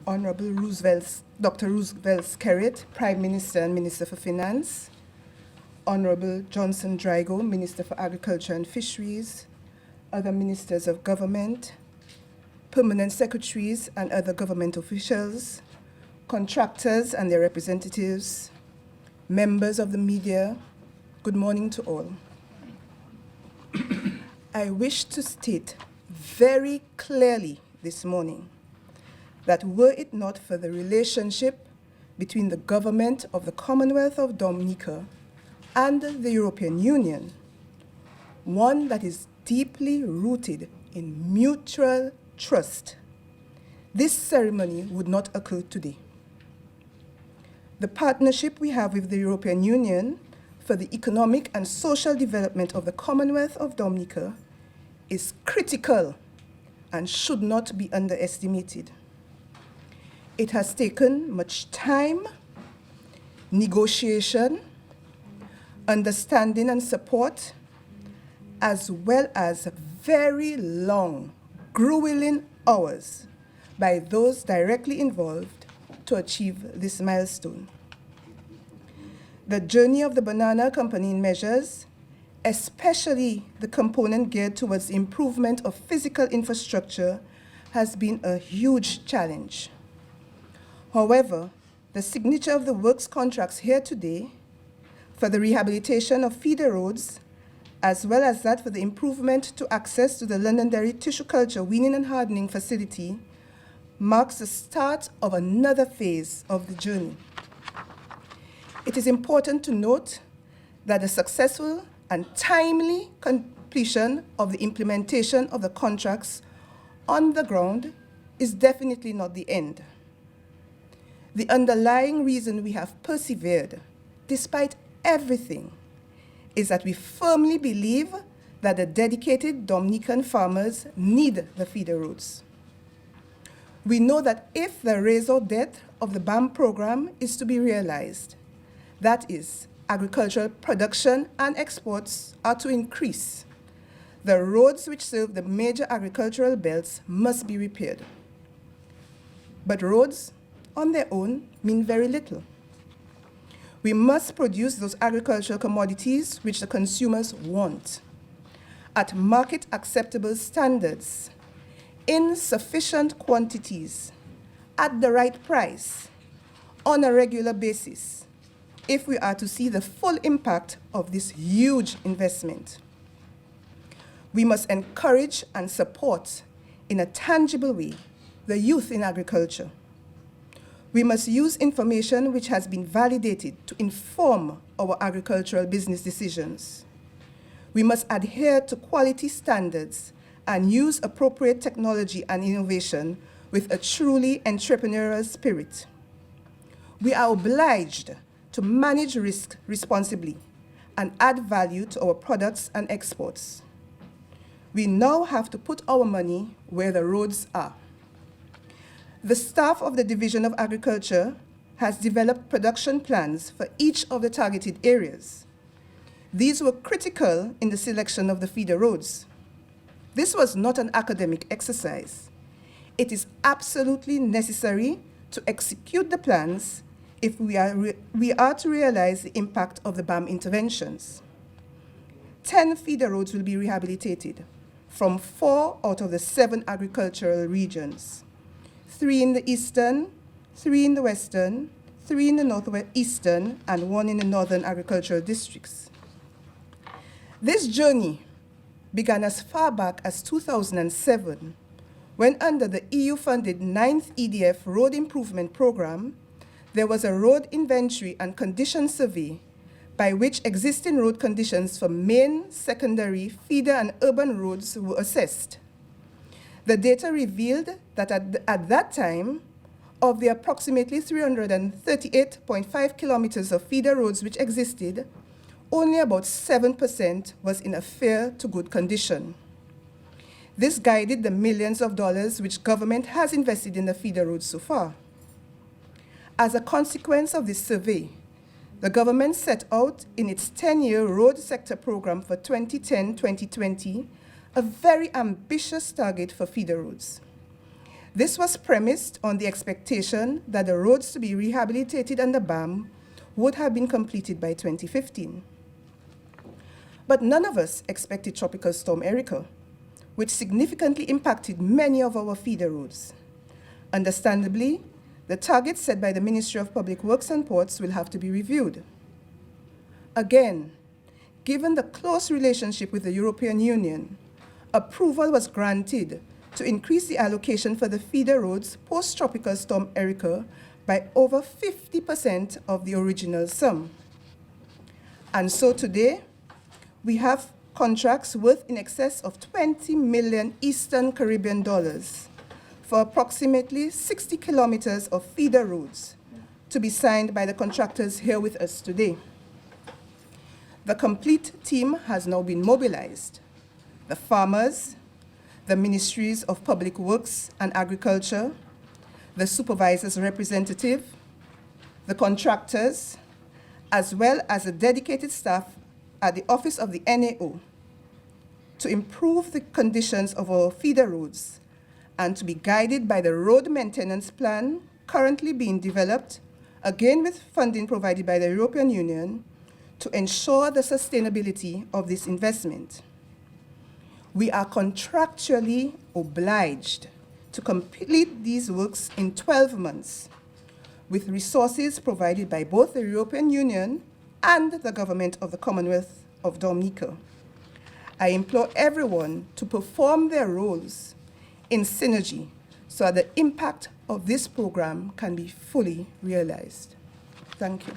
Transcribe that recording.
Honorable Dr. Roosevelt Skerrit, Prime Minister and Minister for Finance, Honorable Johnson Drygo, Minister for Agriculture and Fisheries, other ministers of government, permanent secretaries and other government officials, contractors and their representatives, members of the media, good morning to all. I wish to state very clearly this morning that were it not for the relationship between the government of the Commonwealth of Dominica and the European Union, one that is deeply rooted in mutual trust, this ceremony would not occur today. The partnership we have with the European Union for the economic and social development of the Commonwealth of Dominica is critical and should not be underestimated. It has taken much time, negotiation, understanding and support, as well as very long, grueling hours by those directly involved to achieve this milestone. The journey of the banana accompanying measures, especially the component geared towards the improvement of physical infrastructure, has been a huge challenge. However, the signature of the works contracts here today for the rehabilitation of feeder roads, as well as that for the improvement to access to the Londonderry tissue culture weaning and hardening facility, marks the start of another phase of the journey. It is important to note that the successful and timely completion of the implementation of the contracts on the ground is definitely not the end. The underlying reason we have persevered, despite everything, is that we firmly believe that the dedicated Dominican farmers need the feeder roads. We know that if the raise or death of the BAM program is to be realized, that is, agricultural production and exports are to increase, the roads which serve the major agricultural belts must be repaired. But roads on their own mean very little. We must produce those agricultural commodities which the consumers want at market acceptable standards, in sufficient quantities, at the right price, on a regular basis, if we are to see the full impact of this huge investment. We must encourage and support in a tangible way the youth in agriculture. We must use information which has been validated to inform our agricultural business decisions. We must adhere to quality standards and use appropriate technology and innovation with a truly entrepreneurial spirit. We are obliged to manage risk responsibly and add value to our products and exports. We now have to put our money where the roads are. The staff of the Division of Agriculture has developed production plans for each of the targeted areas. These were critical in the selection of the feeder roads. This was not an academic exercise. It is absolutely necessary to execute the plans if we are to realize the impact of the BAM interventions. 10 feeder roads will be rehabilitated from 4 out of the 7 agricultural regions. 3 in the eastern, 3 in the western, 3 in the northeastern, and 1 in the northern agricultural districts. This journey began as far back as 2007, when under the EU-funded 9th EDF Road Improvement Program, there was a road inventory and condition survey by which existing road conditions for main, secondary, feeder, and urban roads were assessed. The data revealed that at that time, of the approximately 338.5 kilometers of feeder roads which existed, only about 7% was in a fair to good condition. This guided the millions of dollars which government has invested in the feeder roads so far. As a consequence of this survey, the government set out in its 10-year road sector program for 2010-2020 a very ambitious target for feeder roads. This was premised on the expectation that the roads to be rehabilitated under BAM would have been completed by 2015. But none of us expected Tropical Storm Erica, which significantly impacted many of our feeder roads. Understandably, the targets set by the Ministry of Public Works and Ports will have to be reviewed. Again, given the close relationship with the European Union, approval was granted to increase the allocation for the feeder roads post-Tropical Storm Erica by over 50% of the original sum. And so today, we have contracts worth in excess of 20 million Eastern Caribbean dollars for approximately 60 kilometers of feeder roads to be signed by the contractors here with us today. The complete team has now been mobilized. The farmers, the Ministries of Public Works and Agriculture, the supervisor's representative, the contractors, as well as a dedicated staff at the Office of the NAO to improve the conditions of our feeder roads and to be guided by the road maintenance plan currently being developed, again with funding provided by the European Union, to ensure the sustainability of this investment. We are contractually obliged to complete these works in 12 months with resources provided by both the European Union and the government of the Commonwealth of Dominica. I implore everyone to perform their roles in synergy so that the impact of this program can be fully realized. Thank you.